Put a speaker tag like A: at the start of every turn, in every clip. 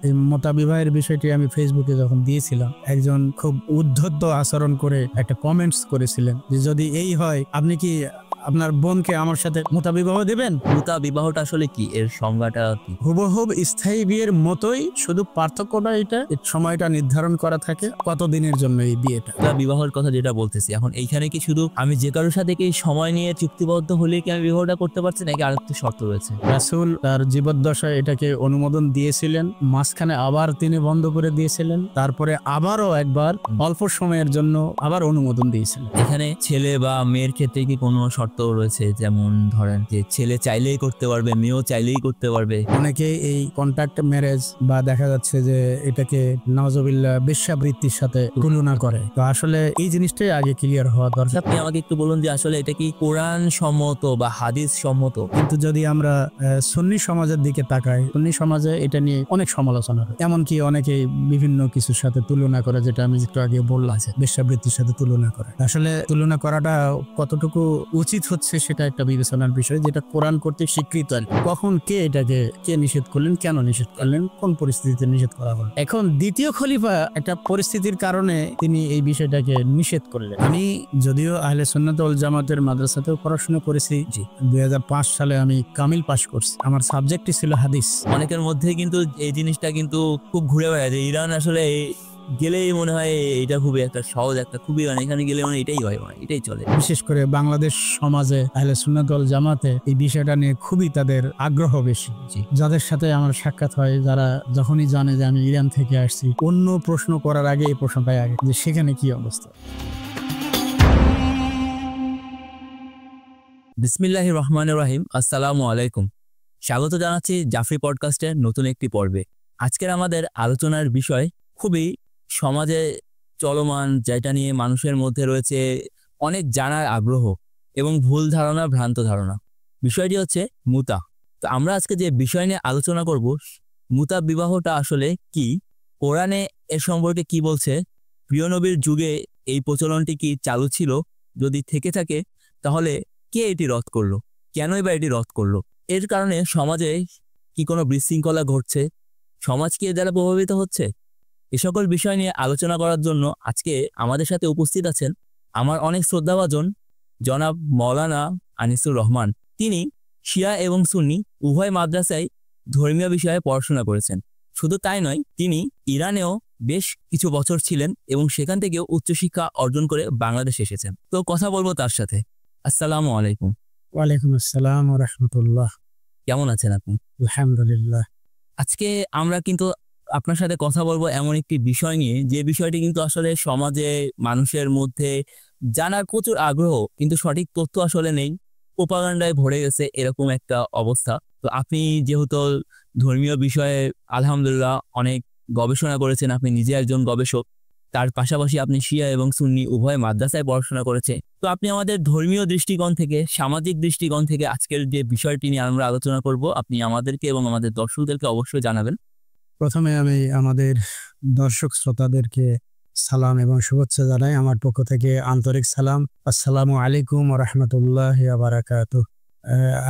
A: এই মতবিবাহের বিষয়টি আমি ফেসবুকে যখন দিয়েছিলাম, একজন খুব উদ্ধত আচরণ করে একটা কমেন্টস করেছিলেন যে যদি এই হয় আপনি কি আপনার বোনকে আমার সাথে মতবিবাহ দেবেন।
B: মুতা বিবাহটা আসলে কি, এর সংজ্ঞাটা কি?
A: হুবহুব স্থায়ী বিয়ের মতোই, শুধু পার্থক্যটা এটা সময়টা নির্ধারণ করা থাকে কতদিনের জন্য এই বিয়েটা।
B: মুতা বিবাহের কথা যেটা বলতেছি, এখন এইখানে কি শুধু আমি যে কারোর সাথে কি সময় নিয়ে চুক্তিবদ্ধ হলে কি আমি বিবাহটা করতে পারছি, নাকি আরেকটি শর্ত রয়েছে?
A: রাসূল তার জীবদ্দশায় এটাকে অনুমোদন দিয়েছিলেন, মাঝখানে আবার তিনি বন্ধ করে দিয়েছিলেন, তারপরে আবারও একবার অল্প সময়ের জন্য আবার অনুমোদন দিয়েছিলেন।
B: এখানে ছেলে বা মেয়ের ক্ষেত্রে কি কোনো শর্ত রয়েছে? যেমন ধরেন যে ছেলে চাইলেই করতে পারবে, মেয়েও চাইলেই করতে পারবে।
A: অনেকে এই কন্ট্রাক্ট ম্যারেজ বা দেখা যাচ্ছে যে এটাকে নাউজুবিল্লাহ বেশ্যাবৃত্তির সাথে তুলনা করে। তো আসলে এই জিনিসটাই আগে ক্লিয়ার হওয়া দরকার।
B: আপনি আমাকে একটু বলুন যে আসলে এটা কি কোরআন সম্মত বা হাদিস সম্মত?
A: কিন্তু যদি আমরা সুন্নি সমাজের দিকে তাকাই, সুন্নি সমাজে এটা নিয়ে অনেক সমালোচনা হয়, এমনকি অনেকে বিভিন্ন কিছুর সাথে তুলনা করে, যেটা আমি একটু আগে বললাম, বেশ্যাবৃত্তির সাথে তুলনা করে। আসলে তুলনা করাটা কতটুকু উচিত হচ্ছে সেটা একটা বিবেচনার বিষয়, যেটা কোরআন কর্তৃক স্বীকৃত। কখন কে নিষেধ করলেন, কেন নিষেধ করলেন, কোন পরিস্থিতিতে নিষেধ করা হলো। এখন দ্বিতীয় খলিফা একটা পরিস্থিতির কারণে তিনি এই বিষয়টাকে নিষেধ করলেন। আমি যদিও আহলে সুন্নাত ওয়াল জামাতের মাদ্রাসাতেও পড়াশোনা করেছি, 2005 সালে আমি কামিল পাশ করছি, আমার সাবজেক্টই ছিল হাদিস।
B: অনেকের মধ্যে কিন্তু এই জিনিসটা কিন্তু খুব ঘুরে বেড়ায় যে ইরান আসলে গেলেই মনে হয় এটা খুবই একটা সহজ, একটা খুবই, মানে এখানে গেলে মানে এটাই হয়, মানে এটাই চলে।
A: বিশেষ করে বাংলাদেশ সমাজে আহলে সুন্নাত ওয়াল জামাতে এই বিষয়টা নিয়ে খুবই তাদের আগ্রহ বেশি। যাদের সাথে আমার সাক্ষাৎ হয়, যারা যখনই জানে যে আমি ইরান থেকে আসছি, অন্য প্রশ্ন করার আগে এই প্রশ্নটাই আগে, যে সেখানে কি অবস্থা।
B: বিসমিল্লাহির রহমানির রহিম। আসসালামু আলাইকুম। স্বাগত জানাচ্ছি জাফরি পডকাস্টের নতুন একটি পর্বে। আজকের আমাদের আলোচনার বিষয় খুবই সমাজে চলমান, যেটা নিয়ে মানুষের মধ্যে রয়েছে অনেক জানার আগ্রহ এবং ভুল ধারণা, ভ্রান্ত ধারণা। বিষয়টি হচ্ছে মুতা। তো আমরা আজকে যে বিষয় নিয়ে আলোচনা করব, মুতা বিবাহটা আসলে কি, কোরআনে এর সম্পর্কে কি বলছে, প্রিয় নবীর যুগে এই প্রচলনটি কি চালু ছিল, যদি থেকে থাকে তাহলে কে এটি রদ করলো, কেনই বা এটি রদ করলো, এর কারণে সমাজে কি কোনো বিশৃঙ্খলা ঘটছে, সমাজ কি এর দ্বারা প্রভাবিত হচ্ছে, এ সকল বিষয় নিয়ে আলোচনা করার জন্য আজকে আমাদের সাথে উপস্থিত আছেন আমার অনেক শ্রদ্ধাভাজন জনাব মাওলানা আনিসুর রহমান। তিনি শিয়া এবং সুন্নি উভয় মাদ্রাসায় ধর্মীয় বিষয়ে পড়াশোনা করেছেন। শুধু তাই নয়, তিনি ইরানেও বেশ কিছু বছর ছিলেন এবং সেখান থেকেও উচ্চশিক্ষা অর্জন করে বাংলাদেশে এসেছেন। তো কথা বলবো তার সাথে। আসসালামু আলাইকুম।
A: ওয়ালাইকুম আসসালাম ওয়া রাহমাতুল্লাহ।
B: কেমন আছেন আপনি?
A: আলহামদুলিল্লাহ।
B: আজকে আমরা কিন্তু আপনার সাথে কথা বলবো এমন একটি বিষয় নিয়ে, যে বিষয়টি কিন্তু আসলে সমাজে মানুষের মধ্যে জানার প্রচুর আগ্রহ, কিন্তু সঠিক তথ্য আসলে নেই, প্রোপাগান্ডায় ভরে গেছে এরকম একটা অবস্থা। তো আপনি যেহেতু ধর্মীয় বিষয়ে আলহামদুলিল্লাহ অনেক গবেষণা করেছেন, আপনি নিজে একজন গবেষক, তার পাশাপাশি আপনি শিয়া এবং সুন্নি উভয় মাদ্রাসায় পড়াশোনা করেছে। তো আপনি আমাদের ধর্মীয় দৃষ্টিকোণ থেকে, সামাজিক দৃষ্টিকোণ থেকে আজকের যে বিষয়টি নিয়ে আমরা আলোচনা করব, আপনি আমাদেরকে এবং আমাদের দর্শকদেরকে অবশ্যই জানাবেন।
A: প্রথমে আমি আমাদের দর্শক শ্রোতাদেরকে সালাম এবং শুভেচ্ছা জানাই, আমার পক্ষ থেকে আন্তরিক সালাম। আসসালামু আলাইকুম ওয়া রাহমাতুল্লাহি ওয়া বারাকাতুহু।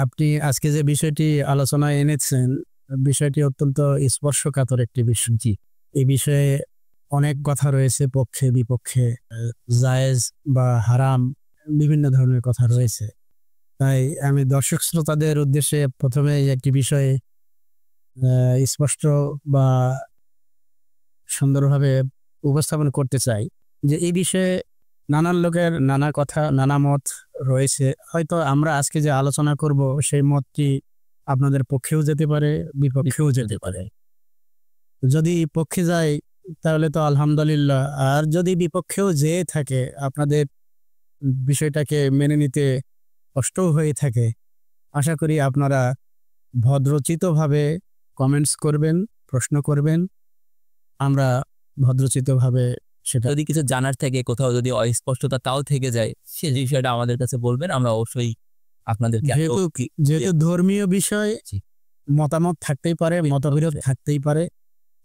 A: আপনি আজকে যে বিষয়টি আলোচনায় এনেছেন, বিষয়টি অত্যন্ত স্পর্শকাতর একটি বিষয়। এই বিষয়ে অনেক কথা রয়েছে, পক্ষে বিপক্ষে, জায়েজ বা হারাম, বিভিন্ন ধরনের কথা রয়েছে। তাই আমি দর্শক শ্রোতাদের উদ্দেশ্যে প্রথমে একটি বিষয়ে স্পষ্ট বা সুন্দরভাবে উপস্থাপন করতে চাই যে এই বিষয়ে নানান লোকের নানা কথা, নানা মত রয়েছে। হয়তো আমরা আজকে যে আলোচনা করব সেই মতটি আপনাদের পক্ষেও যেতে পারে, বিপক্ষেও যেতে পারে। যদি পক্ষে যায় তাহলে তো আলহামদুলিল্লাহ, আর যদি বিপক্ষেও যেয়ে থাকে, আপনাদের বিষয়টাকে মেনে নিতে কষ্টও হয়ে থাকে, আশা করি আপনারা ভদ্রচিতভাবে কমেন্টস করবেন, প্রশ্ন করবেন, আমরা ভদ্রচিতভাবে সেটা।
B: যদি কিছু জানার থাকে, কোথাও যদি অস্পষ্টতা তাও থেকে যায়, সে বিষয়টা আমাদের কাছে বলবেন, আমরা অবশ্যই আপনাদেরকে।
A: যেহেতু ধর্মীয় বিষয়, মতামত থাকতেই পারে, মতবিরোধ থাকতেই পারে,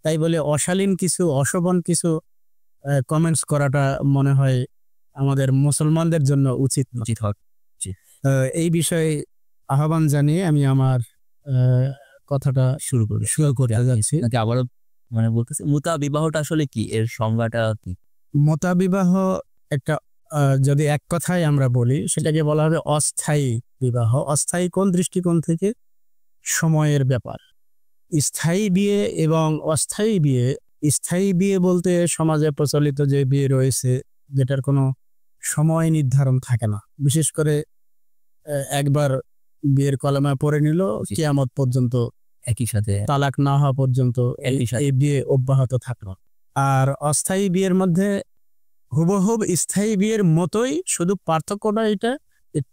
A: তাই বলে অশালীন কিছু, অশোভন কিছু কমেন্টস করাটা মনে হয় আমাদের মুসলমানদের জন্য উচিত হয়। এই বিষয়ে আহ্বান জানিয়ে আমি আমার কথাটা শুরু করে যাচ্ছি।
B: আবারও মানে বলতেছি মুতা বিবাহটা আসলে কি, এর সংজ্ঞাটা কি?
A: মোতা বিবাহ একটা যদি এক কথায় আমরা বলি সেটাকে বলা হবে অস্থায়ী বিবাহ। অস্থায়ী কোন দৃষ্টিকোণ থেকে? সময়ের ব্যাপার। স্থায়ী বিয়ে এবং অস্থায়ী বিয়ে। স্থায়ী বিয়ে বলতে সমাজে প্রচলিত যে বিয়ে রয়েছে যেটার কোনো সময় নির্ধারণ থাকে না, বিশেষ করে একবার বিয়ের কলেমা পড়ে নিল, কিয়ামত পর্যন্ত
B: একই সাথে
A: তালাক না হওয়া পর্যন্ত
B: একই সাথে।
A: এই বিয়ে অব্যাহত থাকলো। আর অস্থায়ী বিয়ের মধ্যে হুবহুব স্থায়ী বিয়ের মতোই, শুধু পার্থক্যটা এটা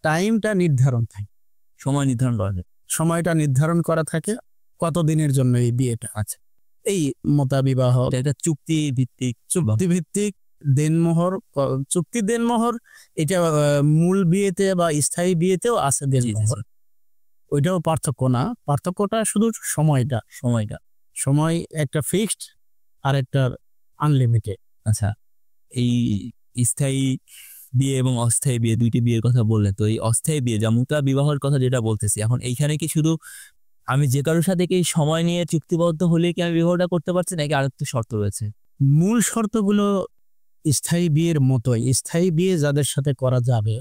A: টাইমটা নির্ধারণ থাকে,
B: সময় নির্ধারণ করা যায়।
A: সময়টা নির্ধারণ করা থাকে কতদিনের জন্য এই বিয়েটা।
B: আচ্ছা,
A: এই মোতা বিবাহ
B: এটা একটা চুক্তি ভিত্তিক
A: চুক্তিভিত্তিক দেনমোহর, চুক্তি দেনমোহর এটা মূল বিয়েতে বা স্থায়ী বিয়েতেও আছে দেনমোহর, ওইটাও পার্থক্য না। পার্থক্যটা শুধু সময়টা। সময় একটা ফিক্সড আর একটা আনলিমিটেড।
B: আচ্ছা, এই স্থায়ী বিয়ে এবং অস্থায়ী বিয়ে দুইটি বিয়ের কথা বললেন, তো এই অস্থায়ী বিয়ে যা মুতা বিবাহের কথা যেটা বলতেছি এখন, এইখানে কি শুধু আমি যে কারোর সাথে কি সময় নিয়ে চুক্তিবদ্ধ হলে কি আমি বিবাহটা করতে পারছি, নাকি আর একটু শর্ত রয়েছে?
A: মূল শর্তগুলো স্থায়ী বিয়ের মতোই। স্থায়ী বিয়ে যাদের সাথে করা যাবে,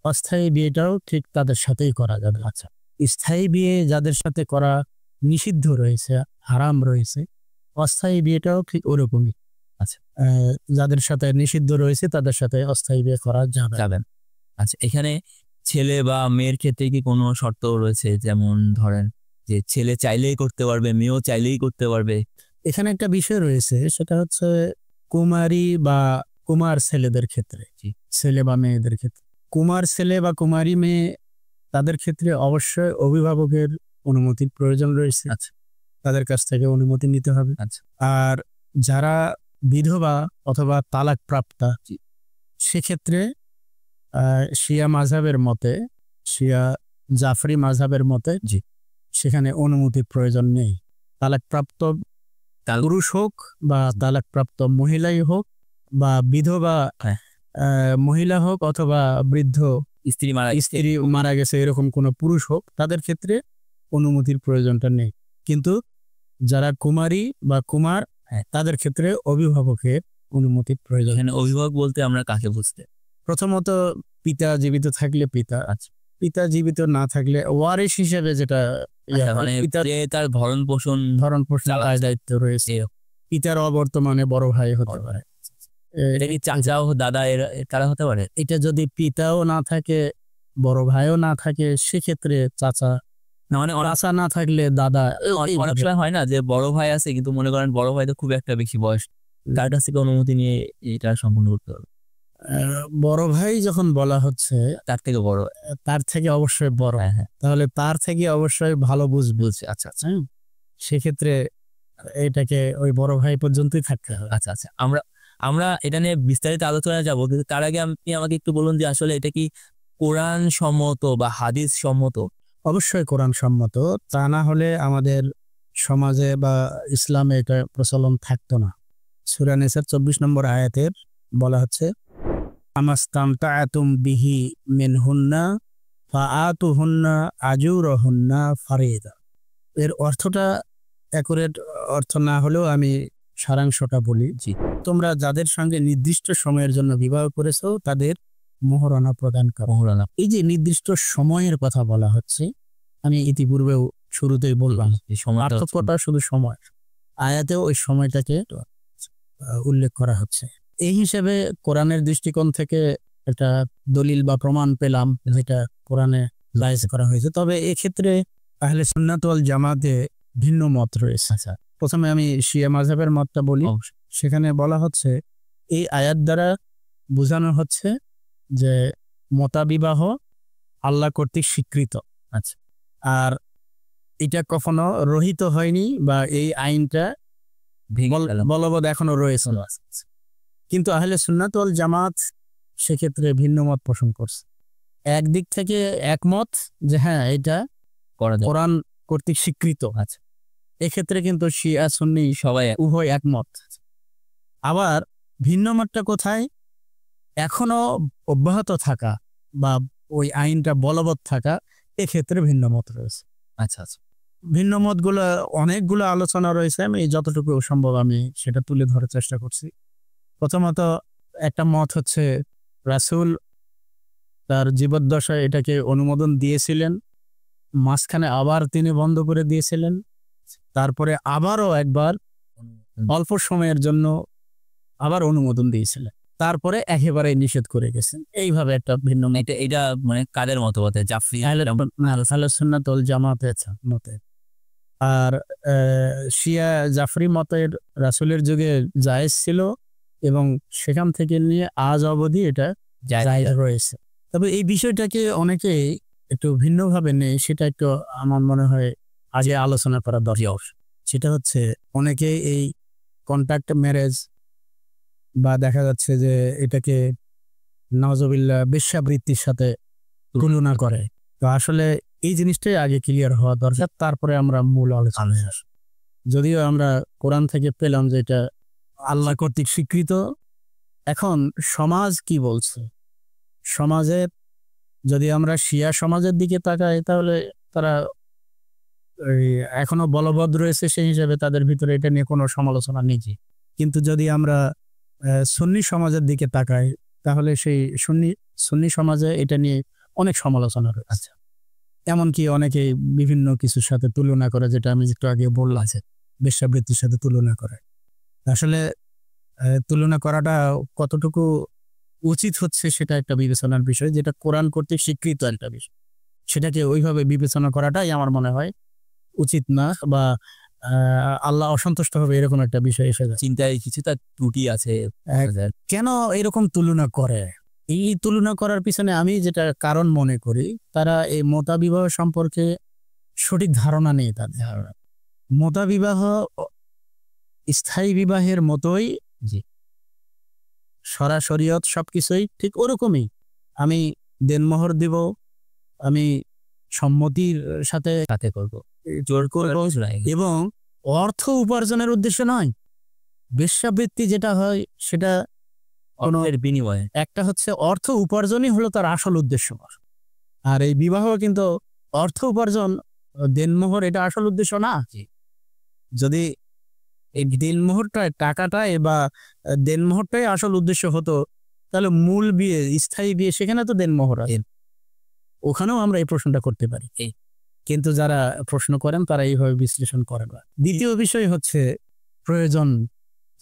A: অস্থায়ী বিয়েটাও ঠিক তাদের সাথেই করা যাবে। আচ্ছা, স্থায়ী বিয়ে যাদের সাথে করা নিষিদ্ধ রয়েছে, হারাম রয়েছে, অস্থায়ী বিয়েটাও ঠিক ওরকমই।
B: আচ্ছা,
A: যাদের সাথে নিষিদ্ধ রয়েছে তাদের সাথে অস্থায়ী বিয়ে করা যাবে।
B: আচ্ছা, এখানে ছেলে বা মেয়ের ক্ষেত্রে কি কোনো শর্ত রয়েছে? যেমন ধরেন যে ছেলে চাইলেই করতে পারবে, মেয়েও চাইলেই করতে পারবে।
A: এখানে একটা বিষয় রয়েছে, সেটা হচ্ছে কুমারী বা কুমার ছেলেদের ক্ষেত্রে, ছেলে বা মেয়েদের ক্ষেত্রে। কুমার ছেলে বা কুমারী মেয়ে তাদের ক্ষেত্রে অবশ্যই অভিভাবকের অনুমতির প্রয়োজন রয়েছে।
B: আচ্ছা,
A: তাদের কাছ থেকে অনুমতি নিতে হবে।
B: আচ্ছা,
A: আর যারা বিধবা অথবা তালাক প্রাপ্তা, সেক্ষেত্রে শিয়া মাযহাবের মতে, শিয়া জাফরি মাযহাবের মতে সেখানে অনুমতির প্রয়োজন নেই। তালাকপ্রাপ্ত পুরুষ হোক বা তালাকপ্রাপ্ত মহিলাই হোক বা বিধবা মহিলা হোক অথবা বৃদ্ধ স্ত্রী মারা গেছে এরকম কোনো পুরুষ হোক, তাদের ক্ষেত্রে অনুমতির প্রয়োজনটা নেই। কিন্তু যারা কুমারী বা কুমার, তাদের ক্ষেত্রে অভিভাবকের অনুমতির প্রয়োজন।
B: অভিভাবক বলতে আমরা কাকে বুঝতে?
A: প্রথমত পিতা জীবিত থাকলে পিতা, পিতা জীবিত না থাকলে ওয়ারিশ হিসেবে যেটা
B: মানে তার ভরণ পোষণ
A: দায়িত্ব রয়েছে, পিতার অবর্তমানে বড় ভাই হতে পারে,
B: এটা কি চাচা ও দাদা তারা হতে পারে।
A: এটা যদি পিতাও না থাকে, বড় ভাইও না থাকে, সেক্ষেত্রে চাচা,
B: মানে
A: চাচা না থাকলে দাদা।
B: অনেক সময় হয় না যে বড় ভাই আছে কিন্তু মনে করেন বড় ভাই তো খুব একটা বেশি বয়স, তার কাছ থেকে অনুমতি নিয়ে এটা সম্পূর্ণ করতে হবে।
A: বড় ভাই যখন বলা হচ্ছে
B: তার থেকে বড়,
A: তার থেকে অবশ্যই বড়, তাহলে তার থেকে অবশ্যই ভালো বুঝছে। আচ্ছা আচ্ছা, সেক্ষেত্রে এটাকে ওই বড় ভাই পর্যন্তই থাকতে হবে।
B: আচ্ছা আচ্ছা, আমরা এটা নিয়ে বিস্তারিত আলোচনা যাবো, কিন্তু তার আগে আপনি আমাকে একটু বলুন যে আসলে এটা কি কোরআন সম্মত বা হাদিস সম্মত?
A: অবশ্যই কোরআন সম্মত, তা না হলে আমাদের সমাজে বা ইসলামে এটা প্রচলন থাকতো না। সূরা নিসার 24 নম্বর আয়াতের বলা হচ্ছে, আমাস্তামতাআতুম বিহি মিনহুন্না ফাআতুহুন্না আজুরহুন্না ফারিদা। এর অর্থটা অ্যাকুরেট অর্থ না হলেও আমি সারাংশটা বলি। তোমরা যাদের সঙ্গে নির্দিষ্ট সময়ের জন্য বিবাহ করেছো তাদের মোহরানা প্রদান করো। এই যে নির্দিষ্ট সময়ের কথা বলা হচ্ছে, আমি ইতিপূর্বেও শুরুতেই বললাম, পার্থক্যটা শুধু সময়, আয়াতেও ওই সময়টাকে উল্লেখ করা হচ্ছে। এই হিসেবে কোরআনের দৃষ্টিকোণ থেকে একটা দলিল বা প্রমাণ পেলাম যেটা কোরআনে জায়েজ করা হয়েছে। তবে এক্ষেত্রে আহলে সুন্নাত ওয়াল জামাতে ভিন্ন মত রয়েছে। প্রথমে আমি শিয়া মাযহাবের মতটা বলি। সেখানে বলা হচ্ছে, এই আয়াত দ্বারা বোঝানো হচ্ছে যে মোতা বিবাহ আল্লাহ কর্তৃক স্বীকৃত। আচ্ছা, আর এটা কখনো রহিত হয়নি বা এই আইনটা বলবৎ এখনো রয়েছে। কিন্তু আহলে সুন্নাত ওয়াল জামাত সেক্ষেত্রে ভিন্ন মত পোষণ করছে। একদিক থেকে একমত যে হ্যাঁ এটা কোরআন কর্তৃক স্বীকৃত। আচ্ছা, এক্ষেত্রে কিন্তু শিয়া সুন্নি সবাই উভয় একমত। আবার ভিন্ন মতটা কোথায়? এখনো অব্যাহত থাকা বা ওই আইনটা বলবৎ থাকা, এক্ষেত্রে ভিন্ন মত রয়েছে।
B: আচ্ছা আচ্ছা,
A: ভিন্ন মতগুলো অনেকগুলো আলোচনা রয়েছে, আমি যতটুকু সম্ভব আমি সেটা তুলে ধরার চেষ্টা করছি। প্রথমত একটা মত হচ্ছে রাসূল তার জীবদ্দশায় এটাকে অনুমোদন দিয়েছিলেন, মাঝখানে আবার তিনি বন্ধ করে দিয়েছিলেন, তারপরে আবারও একবার অল্প সময়ের জন্য আবার অনুমোদন দিয়েছিলেন, তারপরে একেবারে নিষেধ করে গেছেন। এইভাবে একটা ভিন্ন মত।
B: এটা মানে কাদের মতবাদ? জাফরি
A: আহলে সুন্নাত ওয়াল জামাতের মতে। আর শিয়া জাফরি মতের রাসূলের যুগে জায়েজ ছিল এবং সেখান থেকে নিয়ে আজ অবধি এটা জায়েজ রয়েছে। তবে এই বিষয়টাকে অনেকে একটু ভিন্নভাবে নেয়, সেটা একটু আমার মনে হয় আগে আলোচনা করা দরকার। সেটা হচ্ছে অনেকে এই কন্ট্যাক্ট ম্যারেজ বা দেখা যাচ্ছে যে এটাকে নাউজুবিল্লাহ বেশ্যাবৃত্তির সাথে তুলনা করে। তো আসলে এই জিনিসটাই আগে ক্লিয়ার হওয়া দরকার, তারপরে আমরা মূল আলোচনায় আসি। যদিও আমরা কোরআন থেকে পেলাম যে এটা আল্লাহ কর্তৃক স্বীকৃত। এখন সমাজ কি বলছে? সমাজের যদি আমরা শিয়া সমাজের দিকে তাকাই তাহলে তারা এখনো বলবৎ রয়েছে, সেই হিসাবে তাদের ভিতরে এটা নিয়ে কোনো সমালোচনা নেই। কিন্তু যদি আমরা সুন্নি সমাজের দিকে তাকাই তাহলে সেই সুন্নি সমাজে এটা নিয়ে অনেক সমালোচনা রয়েছে। এমনকি অনেকে বিভিন্ন কিছুর সাথে তুলনা করে, যেটা আমি একটু আগে বললাম যে বেশ্যাবৃত্তির সাথে তুলনা করে। আসলে তুলনা করাটা কতটুকু উচিত হচ্ছে সেটা একটা বিবেচনার বিষয়, যেটা কোরআন কর্তৃক স্বীকৃত একটা বিষয়, সেটাকে ওইভাবে বিবেচনা করাটাই আমার মনে হয় উচিত না, বা আল্লাহ অসন্তুষ্ট হবে এরকম একটা বিষয় এসে যায়।
B: চিন্তায় কিছুটা ত্রুটি আছে।
A: কেন এরকম তুলনা করে? এই তুলনা করার পিছনে আমি যেটা কারণ মনে করি, তারা এই মতাবিবাহ সম্পর্কে সঠিক ধারণা নেই। তাদের ধারণা মতাবিবাহ স্থায়ী বিবাহের মতোই, শরিয়ত সবকিছুই ঠিক ওরকমই। আমি দেনমোহর দিব, আমি সম্মতির সাথে
B: করব, জোর করব,
A: এবং অর্থ উপার্জনের উদ্দেশ্য নয়। বেশ্যাবৃত্তি যেটা হয় সেটা
B: অর্থের বিনিময়ে,
A: একটা হচ্ছে অর্থ উপার্জনই হলো তার আসল উদ্দেশ্য। আর এই বিবাহ কিন্তু অর্থ উপার্জন, দেনমোহর এটা আসল উদ্দেশ্য না। যদি এই দেনমোহরটাই টাকাটাই বা দেনমোহরটাই আসল উদ্দেশ্য হতো তাহলে মূল বিয়ে, স্থায়ী বিয়ে, সেখানে তো দেনমোহর আছে, ওখানেও আমরা এই প্রশ্নটা করতে পারি। কিন্তু যারা প্রশ্ন করেন তারা এইভাবে বিশ্লেষণ করেন না। দ্বিতীয় বিষয় হচ্ছে প্রয়োজন,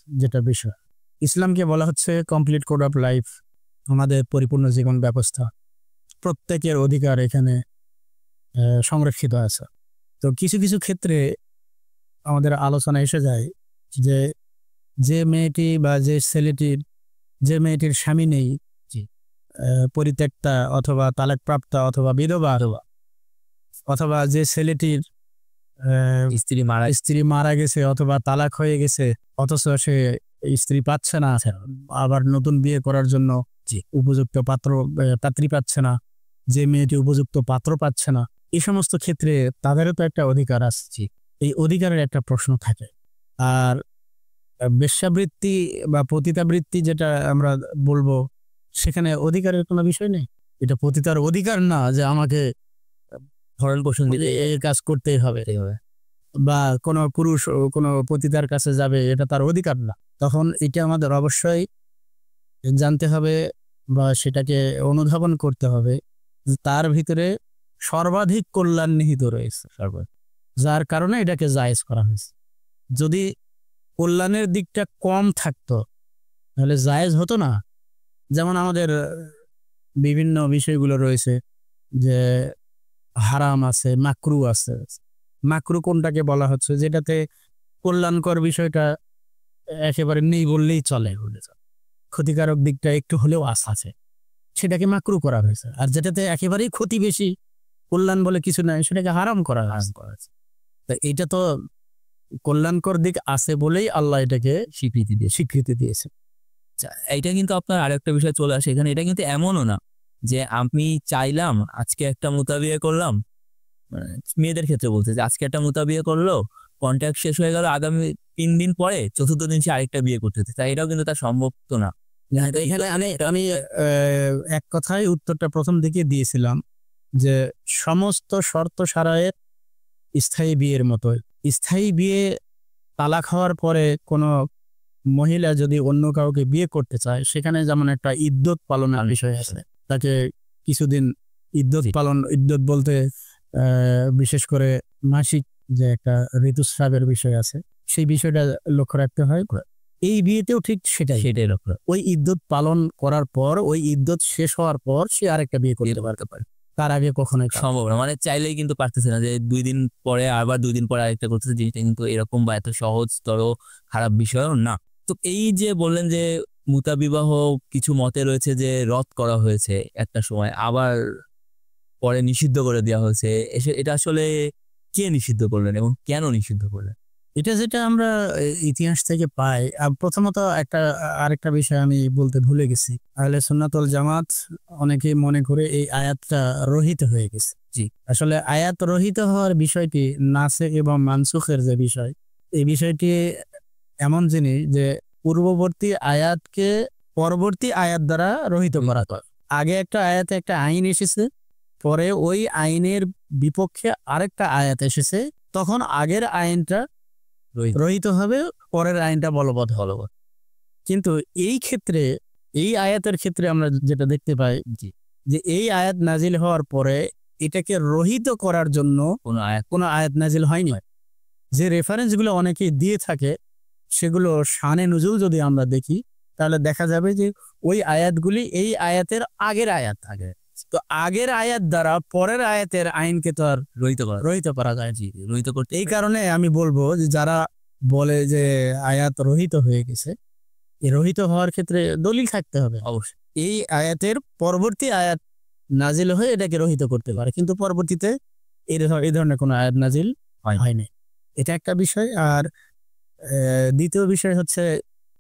A: যেটা বিষয় ইসলামকে বলা হচ্ছে কমপ্লিট কোড অফ লাইফ, আমাদের পরিপূর্ণ জীবন ব্যবস্থা, প্রত্যেকের অধিকার এখানে সংরক্ষিত আছে। তো কিছু কিছু ক্ষেত্রে আমাদের আলোচনা এসে যায় যে যে মেয়েটি বা যে মেয়েটির স্বামী নেই, পরিত্যক্তা অথবা তালাকপ্রাপ্তা অথবা বিধবা, অথবা যে ছেলেটির স্ত্রী মারা গেছে অথবা তালাক হয়ে গেছে অথচ সে স্ত্রী পাচ্ছে না, আবার নতুন বিয়ে করার জন্য উপযুক্ত পাত্রী পাচ্ছে না, যে মেয়েটি উপযুক্ত পাত্র পাচ্ছে না, এই সমস্ত ক্ষেত্রে তাদেরও তো একটা অধিকার আসছে। এই অধিকারের একটা প্রশ্ন থাকে। আর বেশ্যাবৃত্তি বা পতিতাবৃত্তি যেটা আমরা বলবো, সেখানে অধিকারের কোনো বিষয় নেই। এটা পতিতার অধিকার না যে আমাকে ভরণ পোষণ দিতে এই কাজ করতেই হবে, বা কোনো পুরুষ কোনো পতিতার কাছে যাবে, এটা তার অধিকার না। তখন এটা আমাদের অবশ্যই জানতে হবে বা সেটাকে অনুধাবন করতে হবে তার ভিতরে সর্বাধিক কল্যাণ নিহিত রয়েছে, যার কারণে এটাকে জায়েজ করা হয়েছে। যদি কল্যাণের দিকটা কম থাকতো তাহলে জায়েজ হতো না। যেমন আমাদের বিভিন্ন বিষয়গুলো রয়েছে যে হারাম আছে, মাকরু আছে। মাকরু কোনটাকে বলা হচ্ছে? যেটাতে কল্যাণকর বিষয়টা একেবারে নেই বললেই চলে, ক্ষতিকারক দিকটা একটু হলেও আছে, সেটাকে মাকরু করা হয়েছে। আর যেটাতে একেবারেই ক্ষতি বেশি, কল্যাণ বলে কিছু নাই, সেটাকে হারাম করা হয়েছে। তা এটা তো কল্যাণকর দিক আছে বলেই আল্লাহ এটাকে স্বীকৃতি দিয়েছে।
B: এইটা কিন্তু আপনার আরেকটা বিষয় চলে আসে এখানে। এটা কিন্তু এমনও না যে আমি চাইলাম আজকে একটা মুতাবিয়া করলাম, মেয়েদের ক্ষেত্রে বলতে যে আজকে একটা মুতাবিয়া করলো, কন্ট্যাক্ট শেষ হয়ে গেল, আগামী 3 দিন পরে চতুর্থ দিন সে আরেকটা বিয়ে করতে হচ্ছে, তাই এটাও কিন্তু তার সম্ভব তো না।
A: এখানে আমি এক কথায় উত্তরটা প্রথম দিকে দিয়েছিলাম যে সমস্ত শর্ত সারায়ের স্থায়ী বিয়ের মতো। স্থায়ী বিয়ে তালাক হওয়ার পরে কোনো মহিলা যদি অন্য কাউকে বিয়ে করতে চায়, সেখানে যেমন একটা ইদ্যত পালনের বিষয় আছে, তাকে কিছুদিন ইদ্যত পালন, ইদ্যত বলতে বিশেষ করে মাসিক যে একটা ঋতুস্রাবের বিষয় আছে, সেই বিষয়টা লক্ষ্য রাখতে হয়। এই বিয়েতেও ঠিক সেটাই লক্ষ্য, ওই ইদ্যত পালন করার পর, ওই ইদ্যত শেষ হওয়ার পর সে আরেকটা বিয়ে করতে পারে, তার আগে কখনোই
B: সম্ভব না। মানে চাইলেই কিন্তু পারতেছে না যে 2 দিন পরে আবার 2 দিন পরে আরেকটা করতেছে, জিনিসটা কিন্তু এরকম বা এত সহজতর খারাপ বিষয়ও না। তো এই যে বললেন যে মুতা বিবাহ কিছু মতে রয়েছে যে রদ করা হয়েছে একটা সময়, আবার পরে নিষিদ্ধ করে দেওয়া হয়েছে, এটা আসলে কে নিষিদ্ধ করলেন এবং কেন নিষিদ্ধ করলেন?
A: এটা যেটা আমরা ইতিহাস থেকে পাই। প্রথমত আরেকটা বিষয় আমি বলতে ভুলে গেছি, আহলে সুন্নাত ওয়াল জামাত অনেকেই মনে করে এই আয়াতটা রহিত হয়ে গেছে।
B: জি,
A: আসলে আয়াত রহিত হওয়ার বিষয়টি, নাসেখ এবং মানসুখের যে বিষয়, এই বিষয়টি এমন জিনিস যে পূর্ববর্তী আয়াতকে পরবর্তী আয়াত দ্বারা রহিত করা হয়। আগে একটা আয়াতে একটা আইন এসেছে, পরে ওই আইনের বিপক্ষে আরেকটা আয়াত এসেছে, তখন আগের আইনটা রহিত হবে, পরের আইনটা বলবৎ হলো। কিন্তু এই ক্ষেত্রে, এই আয়াতের ক্ষেত্রে আমরা যেটা দেখতে পাই যে এই আয়াত নাজিল হওয়ার পরে এটাকে রহিত করার জন্য কোনো আয়াত নাজিল হয়নি। যে রেফারেন্সগুলো অনেকেই দিয়ে থাকে, সেগুলো শানে নুজুল যদি আমরা দেখি, তাহলে দেখা যাবে যে ওই আয়াতগুলি এই আয়াতের আগের আয়াত থাকে। তো আগের আয়াত দ্বারা পরের আয়াতের আইনকে তো আর রহিত করা যায়।
B: রহিত করতে
A: এই কারণে আমি বলবো যে যারা বলে যে আয়াত রহিত হয়ে গেছে, এই রহিত হওয়ার ক্ষেত্রে দলিল থাকতে হবে অবশ্যই। এই আয়াতের পরবর্তী আয়াত নাজিল হয়ে এটাকে রহিত করতে পারে, কিন্তু পরবর্তীতে এই ধরনের কোনো আয়াত নাজিল হয়নি। এটা একটা বিষয়। আর দ্বিতীয় বিষয় হচ্ছে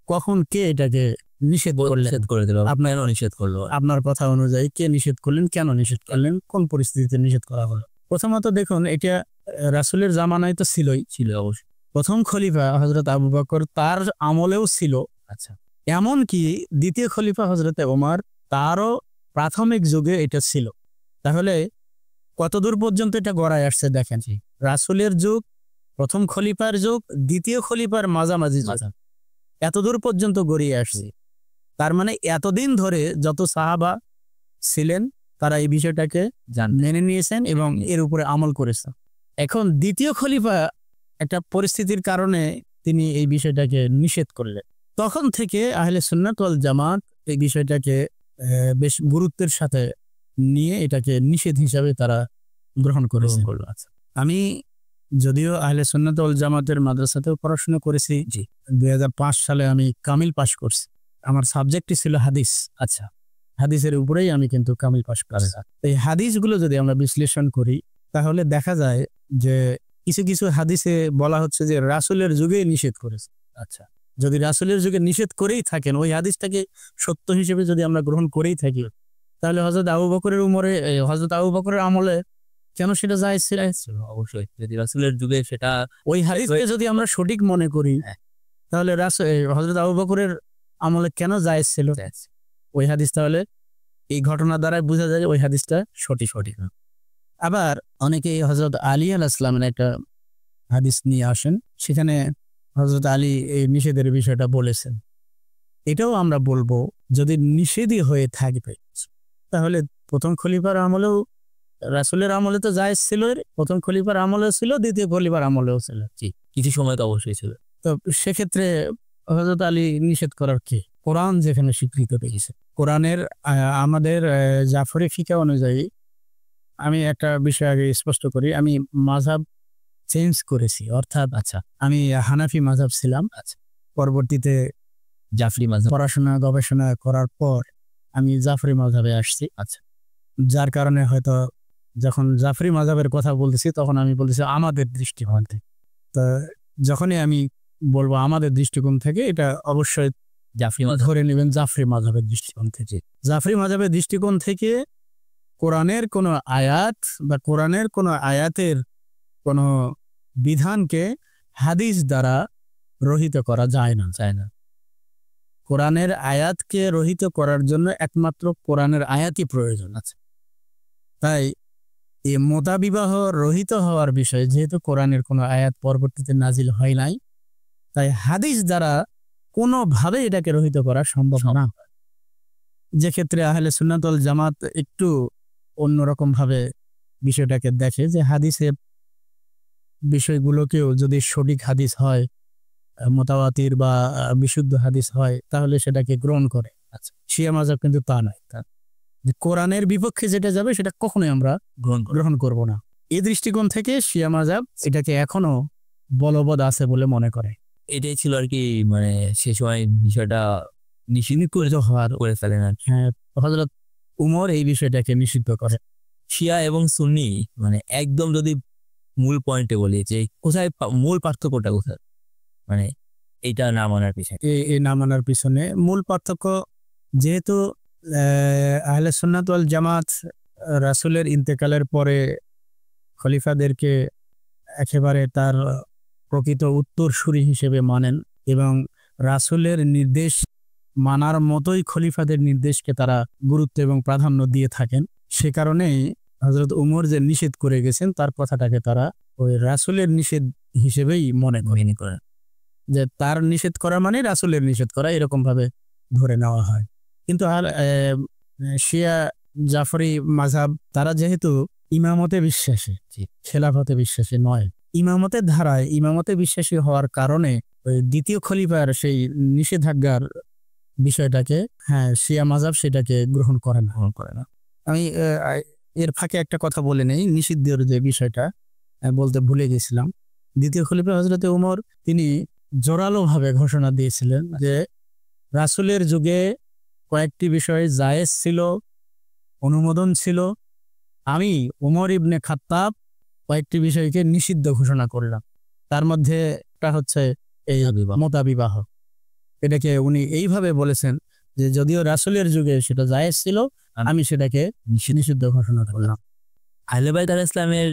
A: কখন কে এটাকে নিষেধ
B: করে দিল, আপনার নিষেধ করলো,
A: আপনার কথা অনুযায়ী কে নিষেধ করলেন, কেন নিষেধ করলেন, কোন পরিস্থিতিতে নিষেধ করা হলো? প্রথমত দেখুন, এটা রাসূলের জামানায় তো ছিল অবশ্যই। প্রথম খলিফা হযরত আবু বকর, তার আমলেও ছিল।
B: আচ্ছা,
A: এমনকি দ্বিতীয় খলিফা হযরত ওমর, তারও প্রাথমিক যুগে এটা ছিল। তাহলে কতদূর পর্যন্ত এটা গড়ায় আসছে দেখেন। রাসূলের যুগ, প্রথম খলিফার যুগ, দ্বিতীয় খলিফার মাঝামাঝি যুগ, এতদূর পর্যন্ত গড়িয়ে আসছে। তার মানে এতদিন ধরে যত সাহাবা ছিলেন, তারা এই বিষয়টাকে মেনে নিয়েছেন এবং এর উপরে আমল করেছেন। এখন দ্বিতীয় খলিফা একটা পরিস্থিতির কারণে তিনি এই বিষয়টাকে নিষেধ করলেন। তখন থেকে আহলে সুন্নাত ওয়াল জামাত এই বিষয়টাকে বেশ গুরুত্বের সাথে নিয়ে এটাকে নিষেধ হিসাবে তারা গ্রহণ করেছেন।
B: আচ্ছা,
A: আমি যদিও আহলে সুন্নাত ওয়াল জামাতের মাদ্রাসাতেও পড়াশোনা করেছি, 2005 সালে আমি কামিল পাশ করছি। আমার সাবজেক্টই ছিল হাদিস।
B: আচ্ছা,
A: হাদিসের উপরেই আমি কিন্তু কামিল পাশ করেছি। এই হাদিসগুলো যদি আমরা বিশ্লেষণ করি, তাহলে দেখা যায় যে কিছু কিছু হাদিসে বলা হচ্ছে যে রাসূলের যুগে নিষেধ করেছে। আচ্ছা, যদি রাসূলের যুগে নিষেধ করেই থাকেন, ওই হাদিসটাকে সত্য হিসেবে যদি আমরা গ্রহণ করেই থাকি, তাহলে হযরত আবু বকরের আমলে কেন সেটা জায়েজ ছিল?
B: অবশ্যই যদি রাসূলের যুগে সেটা,
A: ওই হাদিসকে যদি আমরা সঠিক মনে করি, তাহলে হযরত আবু বকরের আমলে কেন জায়েজ ছিল? ওই হাদিস, তাহলে এই ঘটনা দ্বারা বোঝা যায় যে ওই হাদিসটা সঠিক। আবার অনেকেই হযরত আলী আলাইহিস সালামের একটা হাদিস নিয়ে আসেন, সেখানে হযরত আলী এই নিষেধের বিষয়টা বলেছেন। এটাও আমরা বলবো, যদি নিষেধই হয়ে থাকবে, তাহলে প্রথম খলিফার আমলেও, রাসূলের আমলে তো জায়েজ ছিল, প্রথম খলিফার আমলেও ছিল, দ্বিতীয় খলিফার আমলেও ছিল।
B: কিছু সময় তো অবশ্যই ছিল।
A: তো সেক্ষেত্রে হযরত আলী নিষেধ করার কি? কোরআন যেখানে স্বীকৃত দিয়েছে, কোরআনের আমাদের জাফরি ফিকা অনুযায়ী, আমি একটা বিষয় আগে স্পষ্ট করি, আমি মাযহাব চেঞ্জ করেছি। অর্থাৎ আমি হানাফি মাযহাব ছিলাম। পরবর্তীতে
B: জাফরি মাযহাব
A: পড়াশোনা গবেষণা করার পর আমি জাফরি মাযহাবে আসছি। যার কারণে হয়তো যখন জাফরি মাযহাবের কথা বলতেছি, তখন আমি বলতেছি আমাদের দৃষ্টিকোণ থেকে। তো যখনই আমি বলবো আমাদের দৃষ্টিকোণ থেকে, এটা অবশ্যই
B: জাফরি
A: ধরে নেবেন জাফরি মাযহাবের দৃষ্টিকোণ থেকে। জাফরি মাযহাবের দৃষ্টিকোণ থেকে কোরআনের কোনো আয়াত বা কোরআনের কোনো আয়াতের কোনো বিধানকে হাদিস দ্বারা রহিত করা যায় না। কোরআনের আয়াতকে রহিত করার জন্য একমাত্র কোরআনের আয়াতই প্রয়োজন আছে। তাই এই মোতাবিবাহ রহিত হওয়ার বিষয়ে যেহেতু কোরআনের কোনো আয়াত পরবর্তীতে নাজিল হয় নাই, তাই হাদিস দ্বারা কোনোভাবে এটাকে রহিত করা সম্ভব না। যে ক্ষেত্রে আহলে সুন্নাত ওয়াল জামাত একটু অন্যরকম ভাবে বিষয়টাকে দেখে, যে হাদিসের বিষয়গুলোকেও যদি সঠিক হাদিস হয়, মোতাওয়াতির বা বিশুদ্ধ হাদিস হয়, তাহলে সেটাকে গ্রহণ করে। আচ্ছা, শিয়া মাযহাব কিন্তু তা নয়। যে কোরআনের বিপক্ষে যেটা যাবে সেটা কখনোই আমরা গ্রহণ করব না। এই দৃষ্টিকোণ থেকে শিয়া মাযহাব এটাকে এখনো বলবৎ আছে বলে মনে করে।
B: এটাই ছিল আর কি, মানে সে সময় বিষয়টা নিষিদ্ধ করে ফেলেন আর কি।
A: হ্যাঁ, হযরত উমর এই বিষয়টাকে নিষিদ্ধ করে।
B: শিয়া এবং সুন্নি মানে একদম যদি মূল পয়েন্টে বলি যে কোথায় মূল পার্থক্যটা কোথায়, মানে এইটা না মানার পিছনে?
A: এই না মানার পিছনে মূল পার্থক্য, যেহেতু আহলে সুন্নাত ওয়াল জামাত রাসূলের ইন্তেকালের পরে খলিফাদেরকে একেবারে তার প্রকৃত উত্তরসূরি হিসেবে মানেন এবং রাসূলের নির্দেশ মানার মতোই খলিফাদের নির্দেশকে তারা গুরুত্ব এবং প্রাধান্য দিয়ে থাকেন। সে কারণেই হযরত উমর যে নিষেধ করে গেছেন তার কথাটাকে তারা ওই রাসূলের নিষেধ হিসেবেই মনে করেন, যে তার নিষেধ করা মানে রাসূলের নিষেধ করা, এরকম ভাবে ধরে নেওয়া হয়। কিন্তু শিয়া জাফরি মাযহাব তারা যেহেতু ইমামতে বিশ্বাসী, খেলাফতে বিশ্বাসী নয়, ইমামতের ধারায় ইমামতে বিশ্বাসী হওয়ার কারণে ওই দ্বিতীয় খলিফার সেই নিষেধাজ্ঞার বিষয়টাকে শিয়া মাযহাব সেটাকে গ্রহণ করে না। আমি এর ফাঁকে একটা কথা বলে নেই, নিষিদ্ধের যে বিষয়টা বলতে ভুলে গেছিলাম। দ্বিতীয় খলিফা হযরত উমর তিনি জোরালোভাবে ঘোষণা দিয়েছিলেন যে রাসূলের যুগে কয়েকটি বিষয় জায়েজ ছিল, অনুমোদন ছিল, আমি উমর ইবনে খাত্তাব কয়েকটি বিষয়কে নিষিদ্ধ ঘোষণা করলাম। তার মধ্যে একটা হচ্ছে এই মোতাবিবাহ। এটাকে উনি এইভাবে বলেছেন যে যদিও রাসূলের যুগে সেটা জায়েজ ছিল, আমি সেটাকে নিষিদ্ধ ঘোষণা করলাম।
B: আহলে বাইত আলাইহিস সালামের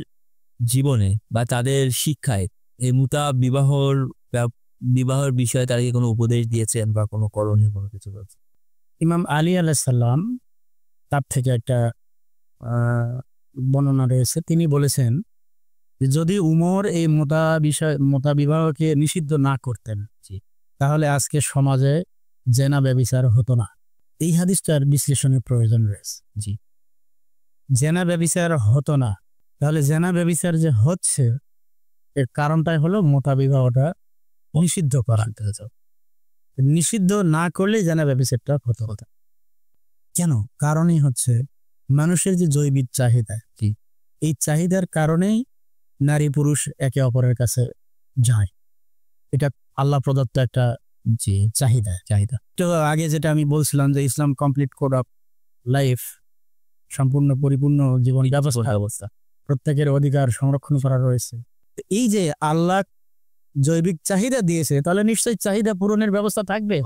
B: জীবনে বা তাদের শিক্ষায় এই বিবাহর বিষয়ে তারা কি কোনো উপদেশ দিয়েছেন বা কোনো করণীয় কোনো কিছু বলছেন?
A: ইমাম আলী আলাইহিস সালাম তার থেকে একটা বর্ণনা রয়েছে, তিনি বলেছেন যে যদি উমর এই মোতাবিবাহকে নিষিদ্ধ না করতেন তাহলে আজকে সমাজে জেনা ব্যভিচার হতো না। এই হাদিসটার বিশ্লেষণের প্রয়োজন রয়েছে। জেনা ব্যভিচার হতো না, তাহলে জেনা ব্যভিচার যে হচ্ছে এর কারণটাই হলো মোতাবিবাহটা নিষিদ্ধ করা। নিষিদ্ধ না করলে জেনা ব্যভিচারটা হতো। কেন? কারণই হচ্ছে মানুষের যে জৈবিক চাহিদা, এই চাহিদার কারণেই নারী পুরুষ একে অপরের কাছে যায়। এটা আল্লাহ প্রদত্ত একটা চাহিদা। তো আগে যেটা আমি বলছিলাম যে ইসলাম কমপ্লিট কোড অফ লাইফ, সম্পূর্ণ পরিপূর্ণ জীবন ব্যবস্থা, প্রত্যেকের অধিকার সংরক্ষণ করা রয়েছে। এই যে আল্লাহ জৈবিক চাহিদা দিয়েছে, তাহলে নিশ্চয়ই চাহিদা পূরণের ব্যবস্থা থাকবে।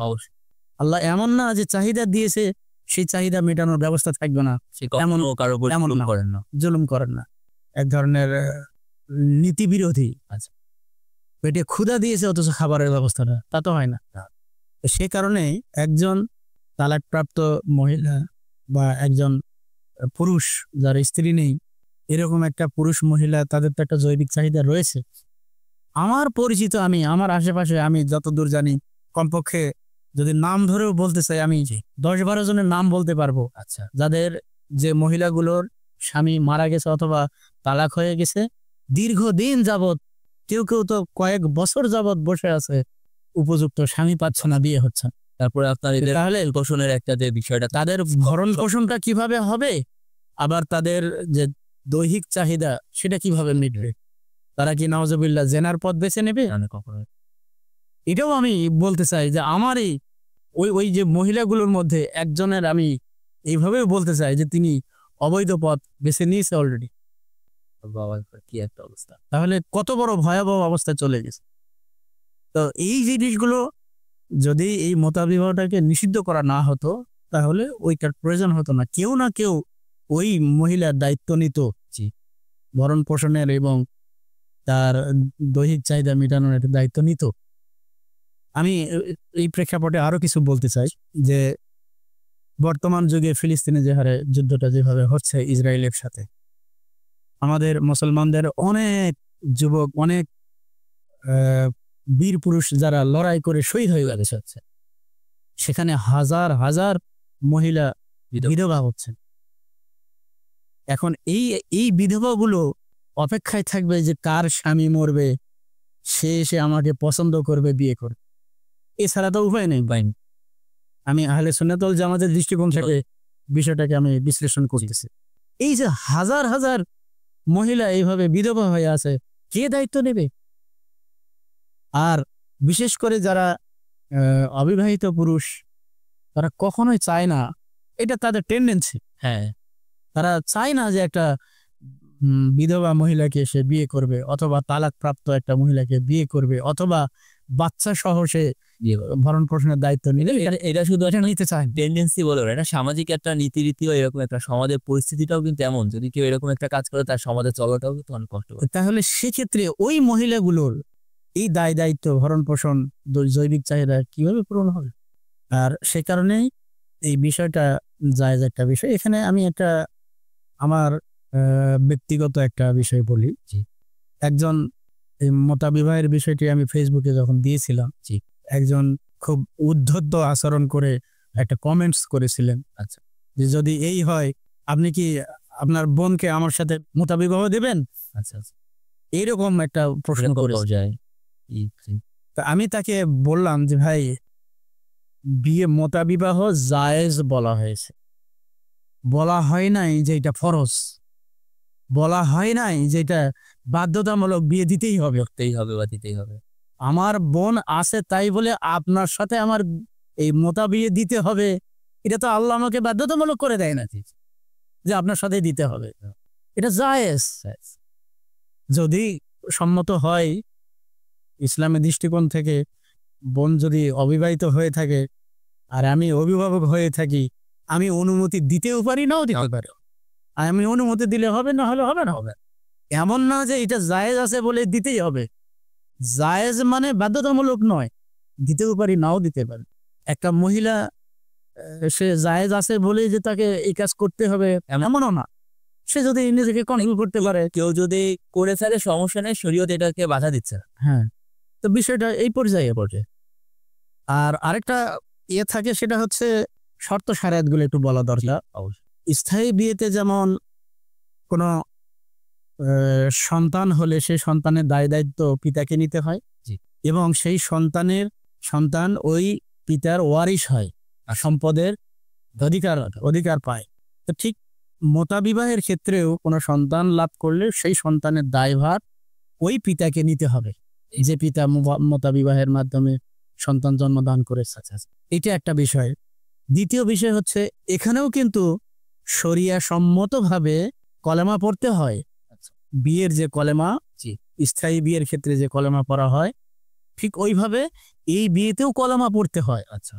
A: আল্লাহ এমন না যে চাহিদা দিয়েছে সেই চাহিদা মেটানোর ব্যবস্থা থাকবে না, এমন জুলুম করেন না। এক ধরনের নীতি বিরোধী। আচ্ছা, পেটে ক্ষুধা দিয়েছে অথচ খাবারের ব্যবস্থাটা, তা তো হয় না। সে কারণে একজন তালাকপ্রাপ্ত মহিলা বা একজন পুরুষ যার স্ত্রী নেই, এরকম একটা পুরুষ মহিলা, তাদের তো একটা জৈবিক চাহিদা রয়েছে। আমার পরিচিত, আমার আশেপাশে আমি যতদূর জানি, কমপক্ষে যদি নাম ধরেও বলতে চাই আমি 10-12 জনের নাম বলতে পারবো। আচ্ছা, যাদের যে মহিলাগুলোর স্বামী মারা গেছে অথবা তালাক হয়ে গেছে, দীর্ঘদিন যাবৎ, কেউ কেউ তো কয়েক বছর যাবৎ বসে আছে, উপযুক্ত স্বামী পাচ্ছে না, বিয়ে হচ্ছে।
B: তারপরে আপনার তাহলে পোষণের একটা যে বিষয়টা,
A: তাদের ভরণ পোষণটা কিভাবে হবে, আবার তাদের যে দৈহিক চাহিদা সেটা কিভাবে মিটবে? তারা কি নাউজুবিল্লাহ জেনার পথ বেছে নেবে? এটাও আমি বলতে চাই যে আমারই ওই যে মহিলাগুলোর মধ্যে একজনের আমি এইভাবেও বলতে চাই যে তিনি অবৈধ পথ বেছে নিয়েছে অলরেডি।
B: কি একটা অবস্থা!
A: তাহলে কত বড় ভয়াবহ অবস্থায় চলে গেছে। তো এই জিনিসগুলো যদি এই মোতাবিবাহটাকে নিষিদ্ধ করা না হতো তাহলে ওইটার প্রয়োজন হতো না। কেউ না কেউ ওই মহিলার দায়িত্ব নিত, ভরণ পোষণের এবং তার দৈহিক চাহিদা মেটানোর একটা দায়িত্ব নিত। আমি এই প্রেক্ষাপটে আরো কিছু বলতে চাই যে বর্তমান যুগে ফিলিস্তিনে যে হারে যুদ্ধটা যেভাবে হচ্ছে ইসরায়েলের সাথে, আমাদের মুসলমানদের অনেক যুবক, অনেক বীর পুরুষ যারা লড়াই করে শহীদ হয়ে গেছে, সেখানে হাজার হাজার মহিলা বিধবা হচ্ছেন। এখন এই বিধবাগুলো অপেক্ষায় থাকবে যে কার স্বামী মরবে, সে এসে আমাকে পছন্দ করবে, বিয়ে করবে, এছাড়া তো উপায় নেই। আমি আহলে সুন্নাত ওয়াল জামাতের দৃষ্টিকোণ থেকে বিষয়টাকে আমি বিশ্লেষণ করতেছি। এই যে হাজার হাজার মহিলা এইভাবে বিধবা হয়ে আছে, কে দায়িত্ব নেবে? আর বিশেষ করে যারা অবিবাহিত পুরুষ, তারা কখনোই চায় না, এটা তাদের টেন্ডেন্সি,
B: হ্যাঁ,
A: তারা চায় না যে একটা বিধবা মহিলাকে সে বিয়ে করবে, অথবা তালাক প্রাপ্ত একটা মহিলাকে বিয়ে করবে, অথবা বাচ্চা সহ সে ভরণ পোষণের দায়িত্ব নিলে।
B: এটা শুধু
A: নিতে চায়
B: টেন্ডেন্সি বলে, এটা সামাজিক একটা নীতিরীতিও এরকম, একটা সমাজের পরিস্থিতিটাও কিন্তু এমন, যদি কেউ এরকম একটা কাজ করে তার সমাজে চলাটাও কিন্তু অনেক কষ্ট।
A: তাহলে সেক্ষেত্রে ওই মহিলাগুলোর এই দায়িত্ব, ভরণ পোষণ, জৈবিক চাহিদা কিভাবে পূরণ হবে? আর সে কারণেই এই বিষয়টা জায়েজ একটা বিষয়। এখানে আমি একটা আমার ব্যক্তিগত একটা বিষয় বলি। একজন মতাবিবাহের বিষয়টি আমি ফেসবুকে যখন দিয়েছিলাম, একজন খুব উদ্ধত আচরণ করে একটা কমেন্টস করেছিলেন,
B: আচ্ছা,
A: যে যদি এই হয় আপনি কি আপনার বোনকে আমার সাথে মতাবিবাহ দেবেন?
B: আচ্ছা আচ্ছা,
A: এইরকম একটা প্রশ্ন করে
B: যায়।
A: তা আমি তাকে বললাম যে ভাই, বিয়ে মতাবিবাহ জায়েজ বলা হয়েছে, বলা হয় নাই যে এটা ফরজ, বলা হয় নাই যে এটা বাধ্যতামূলক, বিয়ে দিতেই হবে
B: বা দিতেই হবে।
A: আমার বোন আছে তাই বলে আপনার সাথে আমার এই বিয়ে দিতে হবে, এটা তো আল্লাহ আমাকে বাধ্যতামূলক করে দেয় না যে আপনার সাথে দিতে হবে। এটা জায়েজ যদি সম্মত হয় ইসলামের দৃষ্টিকোণ থেকে। বোন যদি অবিবাহিত হয়ে থাকে আর আমি অভিভাবক হয়ে থাকি, আমি অনুমতি দিতেও পারি, নাও দিতে পারি। আমি অনুমতি দিলে হবে, না হলে হবে না। হবে এমন না যে এটা জায়েজ আছে বলে দিতেই হবে। জায়েজ মানে বাধ্যতামূলক নয়, দিতেও পারি, নাও দিতে পারি। একটা মহিলা সে জায়েজ আছে বলে যে তাকে এই কাজ করতে হবে এমনও না। সে যদি নিজেকে কন্ট্রোল করতে পারে,
B: কেউ যদি করে থাকে সমস্যা নেই, শরীয়ত এটাকে বাধা দিচ্ছে না।
A: হ্যাঁ, তো বিষয়টা এই পর্যায়ে পড়ে। আর আরেকটা থাকে, সেটা হচ্ছে শর্ত সারায়াতগুলো একটু বলা দরকার। স্থায়ী বিয়েতে যেমন কোনো সন্তান হলে সেই সন্তানের দায়িত্ব পিতাকে নিতে হয়, এবং সেই সন্তান ওই পিতার ওয়ারিশ হয়, সম্পদের অধিকার পায়। তো ঠিক মতাবিবাহের ক্ষেত্রেও কোনো সন্তান লাভ করলে সেই সন্তানের দায়ভার ওই পিতাকে নিতে হবে, যে পিতা মতাবিবাহের মাধ্যমে সন্তান জন্মদান করেছে। এটা একটা বিষয়। দ্বিতীয় বিষয় হচ্ছে, এখানেও কিন্তু শরিয়া সম্মতভাবে কলেমা পড়তে হয়। বিয়ের যে কলেমা, স্থায়ী বিয়ের ক্ষেত্রে যে কলেমা পড়া হয়, ঠিক ওইভাবে এই বিয়েতেও কলেমা পড়তে হয়। আচ্ছা,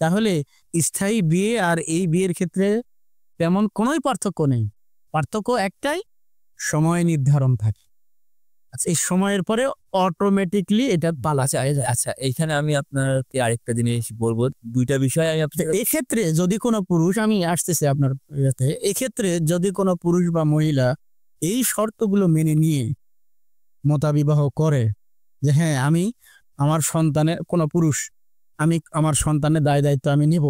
A: তাহলে স্থায়ী বিয়ে আর এই বিয়ের ক্ষেত্রে তেমন কোনোই পার্থক্য নেই। পার্থক্য একটাই, সময় নির্ধারণ থাকে। আচ্ছা, এই সময়ের পরে অটোমেটিকলি এটা পালা যায়।
B: আচ্ছা, এইখানে আমি আপনাকে আরেকটা জিনিস বলবো, দুইটা বিষয় আমি
A: এক্ষেত্রে যদি কোনো পুরুষ, আমি আসতেছি আপনার ইয়েতে, এক্ষেত্রে যদি কোনো পুরুষ বা মহিলা এই শর্তগুলো মেনে নিয়ে মতাবিবাহ করে, যে হ্যাঁ আমি আমার সন্তানের, কোনো পুরুষ আমি আমার সন্তানের দায়িত্ব আমি নিব,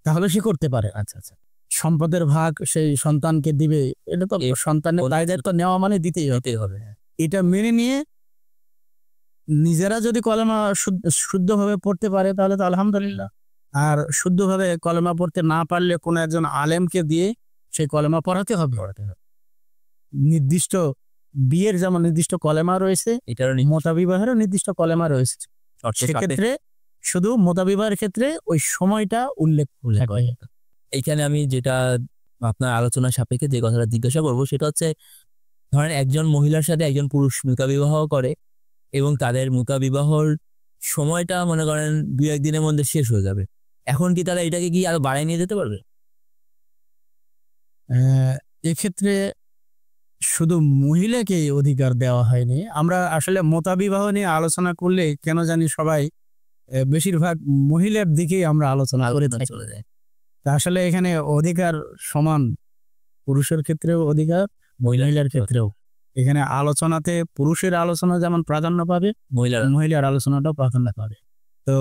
A: তাহলে সে করতে পারে। আচ্ছা আচ্ছা, সম্পদের ভাগ সেই সন্তানকে দিবে, এটা তো সন্তানের দায়িত্ব নেওয়া মানে দিতেই হবে। এটা মেনে নিয়ে নিজেরা যদি কলেমা শুদ্ধভাবে পড়তে পারে তাহলে তো আলহামদুলিল্লাহ। আর শুদ্ধভাবে কলেমা পড়তে না পারলে কোনো একজন আলেমকে দিয়ে সেই কলেমা পড়াতে হবে। নির্দিষ্ট বিয়ের যেমন নির্দিষ্ট কলেমা রয়েছে,
B: এটারও
A: মতাবিবাহেরও নির্দিষ্ট কলেমা রয়েছে। সেক্ষেত্রে শুধু মতাবিবাহের ক্ষেত্রে ওই সময়টা উল্লেখ হয়।
B: এইখানে আমি যেটা আপনার আলোচনার সাপেক্ষে যে কথাটা জিজ্ঞাসা করবো, সেটা হচ্ছে, ধরেন একজন মহিলার সাথে একজন পুরুষ মুতাবিবাহ করে এবং তাদের মুতাবিবাহর সময়টা মনে করেন 2-1 দিনের মধ্যে শেষ হয়ে যাবে, এখন কি তারা এটাকে কি আরো বাড়ায় নিয়ে যেতে পারবে?
A: এক্ষেত্রে শুধু মহিলাকে অধিকার দেওয়া হয়নি। আমরা আসলে মতাবিবাহ নিয়ে আলোচনা করলে কেন জানি সবাই বেশিরভাগ মহিলার দিকেই আমরা আলোচনা করে চলে যায়। তা আসলে এখানে অধিকার সমান, পুরুষের ক্ষেত্রেও অধিকার, মহিলার ক্ষেত্রেও এখানে আলোচনাতে পুরুষের আলোচনা যেমন প্রাধান্য পাবে, মহিলার আলোচনাটাও প্রাধান্য পাবে। তো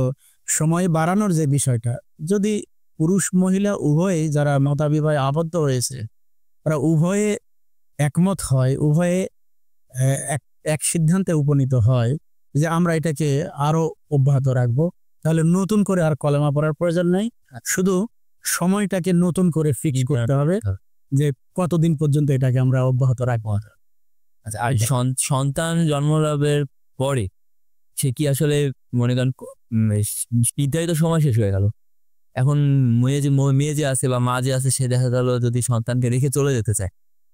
A: সময় বাড়ানোর যে বিষয়টা, যদি পুরুষ মহিলা উভয়ে যারা মতাবিবাহে আবদ্ধ হয়েছে তারা উভয়ে একমত হয়, উভয়ে এক সিদ্ধান্তে উপনীত হয় যে আমরা এটাকে আরো অব্যাহত রাখবো, তাহলে নতুন করে আর কলেমা পড়ার প্রয়োজন নেই, শুধু সময়টাকে নতুন করে ফিক্স করতে হবে যে কতদিন পর্যন্ত এটাকে আমরা অব্যাহত রাখবো।
B: আচ্ছা, আর সন্তান জন্মলাভের পরে সে কি আসলে মনে করেন নির্ধারিত সময় শেষ হয়ে গেল, এখন মেয়ে যে আছে বা মা যে আছে সে দেখা গেল যদি সন্তানকে রেখে চলে যেতে চায়,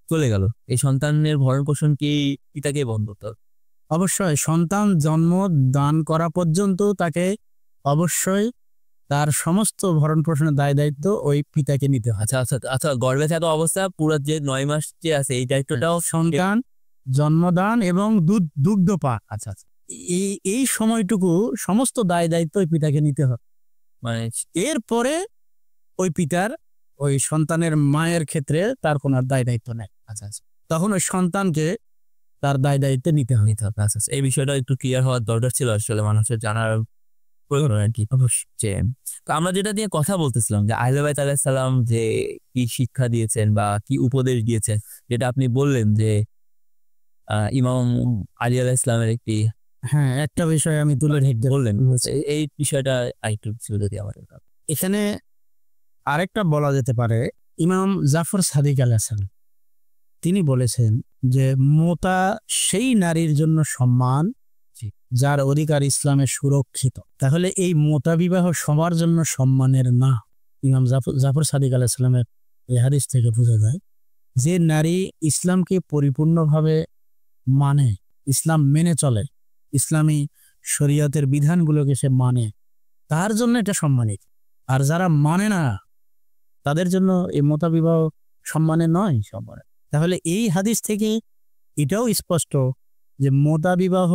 B: চলে গেল, এই সন্তানের ভরণ পোষণ কি পিতাকে বন্ধ করতে হবে?
A: অবশ্যই সন্তান জন্ম দান করা পর্যন্ত তাকে অবশ্যই তার সমস্ত ভরণ পোষণের দায় দায়িত্ব ওই পিতাকে নিতে হয়।
B: আচ্ছা আচ্ছা আচ্ছা, গর্ভে থাকা অবস্থা পুরো যে 9 মাস যে আছে এই দায়িত্বটাও
A: সন্তান জন্মদান এবং দুগ্ধপান, আচ্ছা এই সময়টুকু সমস্ত দায় দায়িত্ব ওই পিতাকে নিতে হয়।
B: মানে
A: এরপরে ওই পিতার ওই সন্তানের মায়ের ক্ষেত্রে তার কোনো দায় দায়িত্ব নেই।
B: আচ্ছা আচ্ছা,
A: তখন ওই সন্তানকে তার দায় দায়িত্ব নিতে হবে।
B: আচ্ছা আচ্ছা, এই বিষয়টা একটু ক্লিয়ার হওয়ার দরকার ছিল আসলে, মানুষের জানার প্রয়োজন আর কি। যে তো আমরা যেটা দিয়ে কথা বলতেছিলাম যে আহলে বাইত আলাইহিস সালাম যে কি শিক্ষা দিয়েছেন বা কি উপদেশ দিয়েছেন, যেটা আপনি বললেন যে ইমাম আলী আলাইহিস সালামের একটি
A: একটা বিষয় আমি তুলে ধরতে
B: বললেন, এই বিষয়টা আরেকটু যদি আমাদের
A: এখানে আরেকটা বলা যেতে পারে, ইমাম জাফর সাদিক আলাইহিস সালাম তিনি বলেছেন যে মোতা সেই নারীর জন্য সম্মান যার অধিকার ইসলামে সুরক্ষিত। তাহলে এই মোতা বিবাহ সবার জন্য সম্মানের না। ইমাম জাফর সাদিক আলাইহিস সালামের এই হাদিস থেকে বোঝা যায় যে নারী ইসলামকে পরিপূর্ণভাবে মানে, ইসলাম মেনে চলে, ইসলামী শরীয়তের বিধানগুলোকে সে মানে, তার জন্য এটা সম্মানিত। আর যারা মানে না তাদের জন্য এই মোতা বিবাহ সম্মানের নয়, সম্মানের। তাহলে এই হাদিস থেকে এটাও স্পষ্ট যে মোতা বিবাহ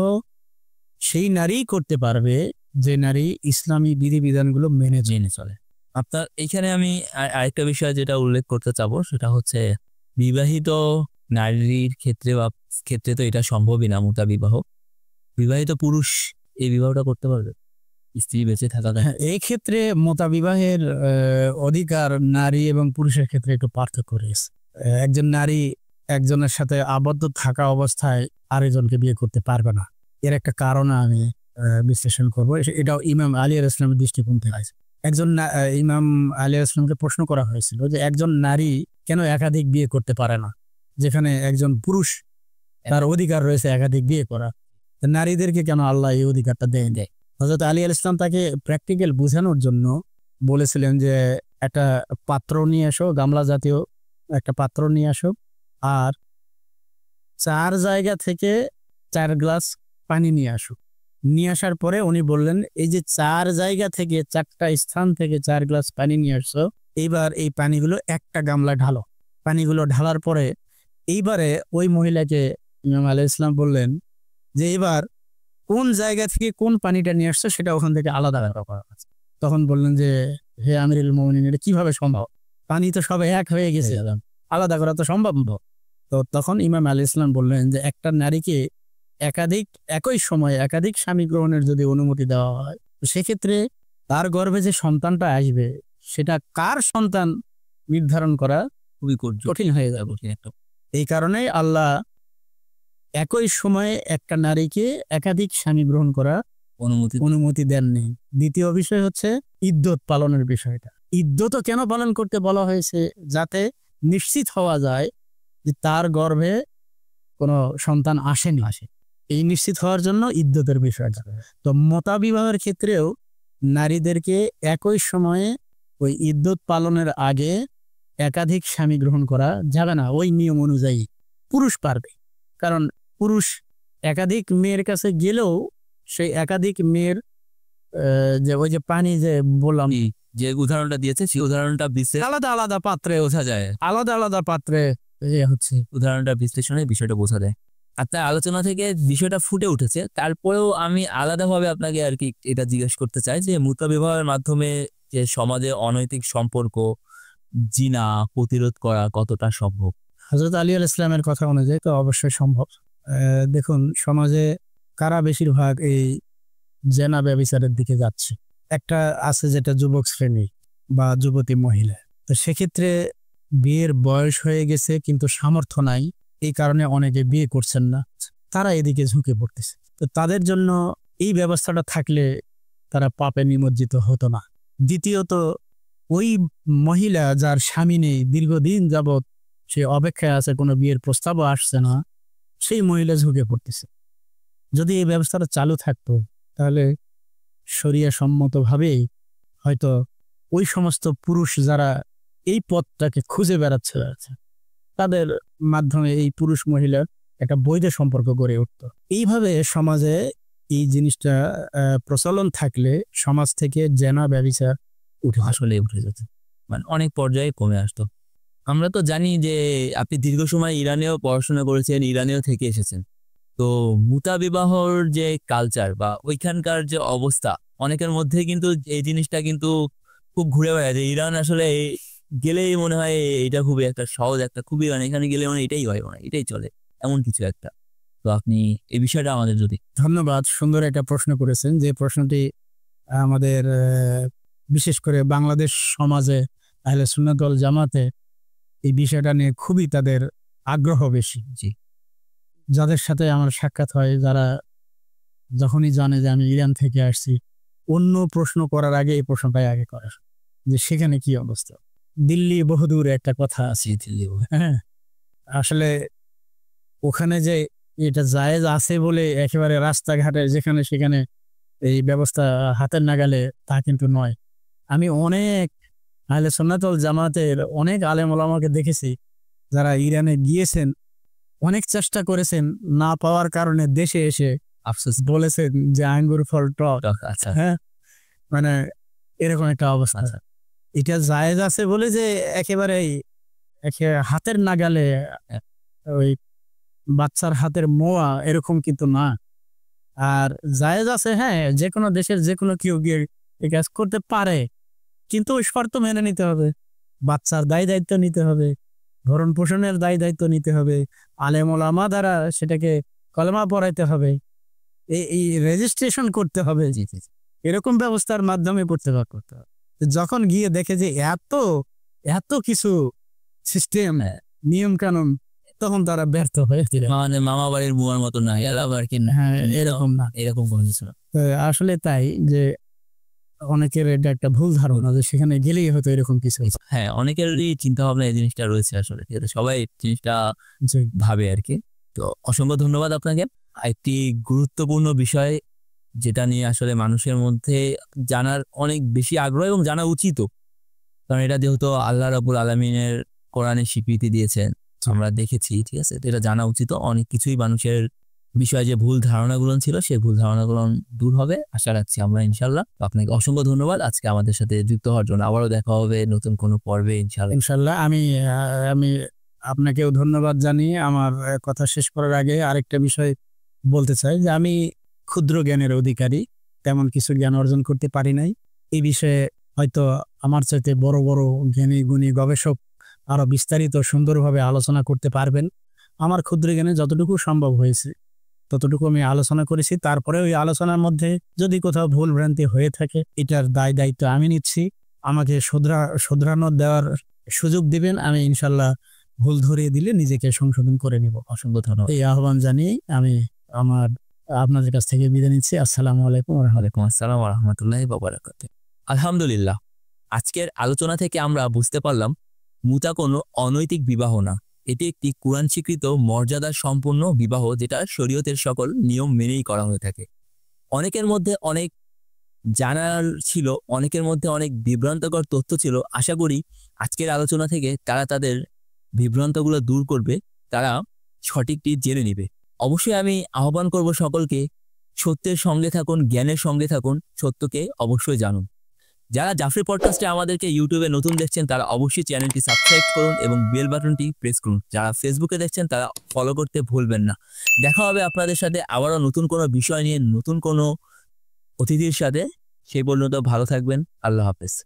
A: সেই নারী করতে পারবে যে নারী ইসলামী বিধিবিধানগুলো মেনে চলে।
B: আপনার এখানে আমি আরেকটা বিষয় যেটা উল্লেখ করতে চাবো সেটা হচ্ছে বিবাহিত নারীর ক্ষেত্রে তো এটা সম্ভবই না মোতা বিবাহ। বিবাহিত পুরুষ এই বিবাহটা করতে পারবে স্ত্রী বেঁচে থাকা?
A: এই ক্ষেত্রে মোতা বিবাহের অধিকার নারী এবং পুরুষের ক্ষেত্রে একটু পার্থক্য রয়েছে। একজন নারী একজনের সাথে আবদ্ধ থাকা অবস্থায় আরেকজনকে বিয়ে করতে পারবে না। এর একটা কারণ আমি বিশ্লেষণ করবো, এটাও ইমাম আলী আলাইহিস সালামের দৃষ্টিকোণ থেকে আছে। ইমাম আলী আলাইহিস সালামকে প্রশ্ন করা হয়েছিল যে একজন নারী কেন একাধিক বিয়ে করতে পারে না, যেখানে একজন পুরুষ তার অধিকার রয়েছে একাধিক বিয়ে করা, নারীদেরকে কেন আল্লাহ এই অধিকারটা দেয়? হযরত আলী আলাইহিস সালাম তাকে প্র্যাকটিক্যাল বোঝানোর জন্য বলেছিলেন যে একটা পাত্র নিয়ে আসো, গামলা জাতীয় একটা পাত্র নিয়ে আসো, আর 4 জায়গা থেকে 4 গ্লাস পানি নিয়ে আসো। নিয়ে আসার পরে উনি বললেন, এই যে 4 জায়গা থেকে 4টা স্থান থেকে 4 গ্লাস পানি নিয়ে আসছো, এইবার এই পানিগুলো একটা গামলা ঢালো। পানিগুলো ঢালার পরে এইবারে ওই মহিলাকে ইমাম আলাইহিস সালাম বললেন যে এবার কোন জায়গা থেকে কোন পানিটা নিয়ে আসছো সেটা ওখান থেকে আলাদা করা আছে। তখন বললেন যে হে আমিরুল মুমিনিন, এটা কিভাবে সম্ভব? পানি তো সব এক হয়ে গেছে, আলাদা করা তো সম্ভব না। তো তখন ইমাম আলাইহিস সালাম বললেন যে একটা নারীকে একই সময়ে একাধিক স্বামী গ্রহণের যদি অনুমতি দেওয়া হয়, সেক্ষেত্রে তার গর্ভে যে সন্তানটা আসবে সেটা কার সন্তান নির্ধারণ করা
B: খুবই
A: কঠিন হয়ে যাবে। এই কারণেই আল্লাহ একই সময়ে একটা নারীকে একাধিক স্বামী গ্রহণ করা অনুমতি দেননি। দ্বিতীয় বিষয় হচ্ছে ইদ্যত পালনের বিষয়টা। ইদ্যত কেন পালন করতে বলা হয়েছে? যাতে নিশ্চিত হওয়া যায় যে তার গর্ভে কোনো সন্তান আসেনি। এই নিশ্চিত হওয়ার জন্য ইদ্যতের বিষয়টা। তো মোতা বিবাহের ক্ষেত্রেও নারীদেরকে একই সময়ে ওই ইদ্যত পালনের আগে একাধিক স্বামী গ্রহণ করা যাবে না। ওই নিয়ম অনুযায়ী পুরুষ পারবে, কারণ পুরুষ একাধিক মেয়ের কাছে গেলেও সেই একাধিক মেয়ের যে ওই যে পানি যে বললাম,
B: যে উদাহরণটা দিয়েছে সেই উদাহরণটা
A: আলাদা আলাদা পাত্রে
B: বোঝা যায়,
A: আলাদা আলাদা পাত্রে হচ্ছে
B: উদাহরণটা বিশ্লেষণের বিষয়টা বোঝা যায়। আপনার আলোচনা থেকে বিষয়টা ফুটে উঠেছে। তারপরেও আমি আলাদাভাবে আপনাকে আর কি এটা জিজ্ঞেস করতে চাই যে মোতা বিবাহের মাধ্যমে যে সমাজে অনৈতিক সম্পর্ক জিনা প্রতিরোধ করা কতটা সম্ভব?
A: হযরত আলী আলাইহিস সালামের কথা অনুযায়ী তো অবশ্যই সম্ভব। দেখুন সমাজে কারা বেশিরভাগ এই জেনা ব্যভিচারের দিকে যাচ্ছে। একটা আছে যেটা যুবক শ্রেণী বা যুবতী মহিলা। তো সেক্ষেত্রে বিয়ের বয়স হয়ে গেছে কিন্তু সামর্থ্য নাই, এই কারণে অনেকে বিয়ে করছেন না, তারা এদিকে ঝুঁকে পড়তেছে। তো তাদের জন্য এই ব্যবস্থাটা থাকলে তারা পাপে নিমজ্জিত হতো না। দ্বিতীয়ত ওই মহিলা যার স্বামী নেই, দীর্ঘদিন যাবৎ সে অপেক্ষায় আছে, কোনো বিয়ের প্রস্তাবও আসছে না, সেই মহিলা ঝুঁকে পড়তেছে। যদি এই ব্যবস্থাটা চালু থাকতো তাহলে শরিয়া সম্মতভাবেই হয়তো ওই সমস্ত পুরুষ যারা এই পথটাকে খুঁজে বেড়াচ্ছে তাদের মাধ্যমে এই পুরুষ মহিলার একটা বৈধ সম্পর্ক গড়ে উঠত। এইভাবে সমাজে এই জিনিসটা প্রচলন থাকলে সমাজ থেকে জেনা ব্যভিচার
B: আসলে উঠে যেত, মানে অনেক পর্যায়ে কমে আসতো। আমরা তো জানি যে আপনি দীর্ঘ সময় ইরানেও পড়াশোনা করেছেন, ইরানেও থেকে এসেছেন। তো মুতা বিবাহর যে কালচার বা ওইখানকার যে অবস্থা, অনেকের মধ্যে কিন্তু এই জিনিসটা কিন্তু খুব ঘুরে বেড়ায় যে ইরান আসলে গেলেই মনে হয় এটা খুবই একটা সহজ, একটা খুবই, মানে এখানে গেলে মানে এটাই হয়, মানে এটাই চলে, এমন কিছু একটা। তো আপনি এই বিষয়টা আমাদের যদি।
A: ধন্যবাদ, সুন্দর একটা প্রশ্ন করেছেন, যে প্রশ্নটি আমাদের বিশেষ করে বাংলাদেশ সমাজে আহলে সুন্নাত ওয়াল জামাতে এই বিষয়টা নিয়ে খুবই তাদের আগ্রহ বেশি।
B: জি,
A: যাদের সাথে আমার সাক্ষাৎ হয়, যারা যখনই জানে যে আমি ইরান থেকে আসছি, অন্য প্রশ্ন করার আগে এই প্রশ্নটাই আগে করে যে সেখানে কি অবস্থা। দিল্লি বহুদূর একটা কথা আছে, হ্যাঁ, আসলে ওখানে যে এটা জায়েজ আছে বলে একেবারে রাস্তাঘাটে যেখানে সেখানে এই ব্যবস্থা হাতের নাগালে তা কিন্তু নয়। আমি অনেক আহলে সুন্নাত ওয়াল জামাতের অনেক আলেম ওলামাকে দেখেছি যারা ইরানে গিয়েছেন, অনেক চেষ্টা করেছেন, না পাওয়ার কারণে দেশে এসে
B: আফসোস
A: বলেছেন যে আঙ্গুর ফল টক।
B: আচ্ছা,
A: হ্যাঁ, মানে এরকম একটা অবস্থা। এটা জায়েজ আছে বলে যে একেবারে হাতের নাগালে ওই বাচ্চার হাতের মোয়া এরকম কিন্তু না। আর জায়েজ আছে, হ্যাঁ, যে কোনো দেশের যে কোনো কেউ গিয়ে এই কাজ করতে পারে, কিন্তু ওই শর্ত মেনে নিতে হবে, বাচ্চার দায় দায়িত্ব নিতে হবে, ভরণ পোষণের দায় দায়িত্ব নিতে হবে, আলেম ওলামা দ্বারা সেটাকে কলেমা পড়াইতে হবে, এই রেজিস্ট্রেশন করতে হবে, এরকম ব্যবস্থার মাধ্যমে করতে হবে। যখন গিয়ে দেখে যে এত এত কিছু সিস্টেম নিয়ম কানুন, তখন তারা ব্যর্থ হয়ে
B: মানে মামা বাড়ির বুয়ার মতো না, আবার কি না,
A: হ্যাঁ, এরকম না,
B: এরকম কোনো কিছু না।
A: আসলে তাই যে অনেকের এটা একটা ভুল ধারণা যে সেখানে গেলেই হয়তো এরকম কিছু।
B: হ্যাঁ, অনেকেরই চিন্তা ভাবনা এই জিনিসটা রয়েছে, আসলে সবাই জিনিসটা ভাবে আর কি। তো অসংখ্য ধন্যবাদ আপনাকে। একটি গুরুত্বপূর্ণ বিষয় যেটা নিয়ে আসলে মানুষের মধ্যে জানার অনেক বেশি আগ্রহ এবং জানা উচিত, কারণ এটা যেহেতু আল্লাহ রাব্বুল আলামিনের কোরআনে স্বীকৃতি দিয়েছেন, আমরা দেখেছি, ঠিক আছে, এটা জানা উচিত। অনেক কিছুই মানুষের বিষয়ে যে ভুল ধারণাগুলো ছিল সেই ভুল ধারণাগুলো দূর হবে আশা রাখছি আমরা, ইনশাল্লাহ। আপনাকে অসংখ্য ধন্যবাদ আজকে আমাদের সাথে যুক্ত হওয়ার জন্য। আবারও দেখা হবে নতুন কোনো পর্বে,
A: ইনশাল্লাহ। আমি আপনাকেও ধন্যবাদ জানিয়ে আমার কথা শেষ করার আগে আরেকটা বিষয় বলতে চাই যে আমি ক্ষুদ্র জ্ঞানের অধিকারী, তেমন কিছু জ্ঞান অর্জন করতে পারি নাই। এই বিষয়ে হয়তো আমার চাইতে বড় বড় জ্ঞানী গুণী গবেষক আরো বিস্তারিত সুন্দরভাবে আলোচনা করতে পারবেন। আমার ক্ষুদ্র জ্ঞানে যতটুকু সম্ভব হয়েছে ততটুকু আমি আলোচনা করেছি। তারপরে ওই আলোচনার মধ্যে যদি কোথাও ভুল ভ্রান্তি হয়ে থাকে, এটার দায় দায়িত্ব আমি নিচ্ছি। আমাকে শুধরানো দেওয়ার সুযোগ দিবেন, আমি ইনশাল্লাহ ভুল ধরিয়ে দিলে নিজেকে সংশোধন করে নিব।
B: অসংখ্য ধন্যবাদ।
A: এই আহ্বান জানিয়ে আমি আপনাদের কাছ থেকে বিদায় নিচ্ছি। আসসালামু আলাইকুম।
B: ওয়ালাইকুম আসসালাম ওয়া রাহমাতুল্লাহি ওয়া বারাকাতুহু। আলহামদুলিল্লাহ, আজকের আলোচনা থেকে আমরা বুঝতে পারলাম মুতা কোনো অনৈতিক বিবাহ না, এটি একটি কুরআন স্বীকৃত মর্যাদা সম্পন্ন বিবাহ, যেটা শরীয়তের সকল নিয়ম মেনেই করা হয়ে থাকে। অনেকের মধ্যে অনেক জানার ছিল, অনেকের মধ্যে অনেক বিভ্রান্তকর তথ্য ছিল। আশা করি আজকের আলোচনা থেকে তারা তাদের বিভ্রান্তগুলো দূর করবে, তারা সঠিকটি জেনে নেবে। অবশ্যই আমি আহ্বান করব সকলকে, সত্যের সঙ্গে থাকুন, জ্ঞানের সঙ্গে থাকুন, সত্যকে অবশ্যই জানুন। যারা জাফরি পডকাস্টে আমাদেরকে ইউটিউবে নতুন দেখছেন তারা অবশ্যই চ্যানেলটি সাবস্ক্রাইব করুন এবং বেল বাটনটি প্রেস করুন। যারা ফেসবুকে দেখছেন তারা ফলো করতে ভুলবেন না। দেখা হবে আপনাদের সাথে আবারও নতুন কোনো বিষয় নিয়ে, নতুন কোনো অতিথির সাথে। সেই পর্যন্ত ভালো থাকবেন। আল্লাহ হাফেজ।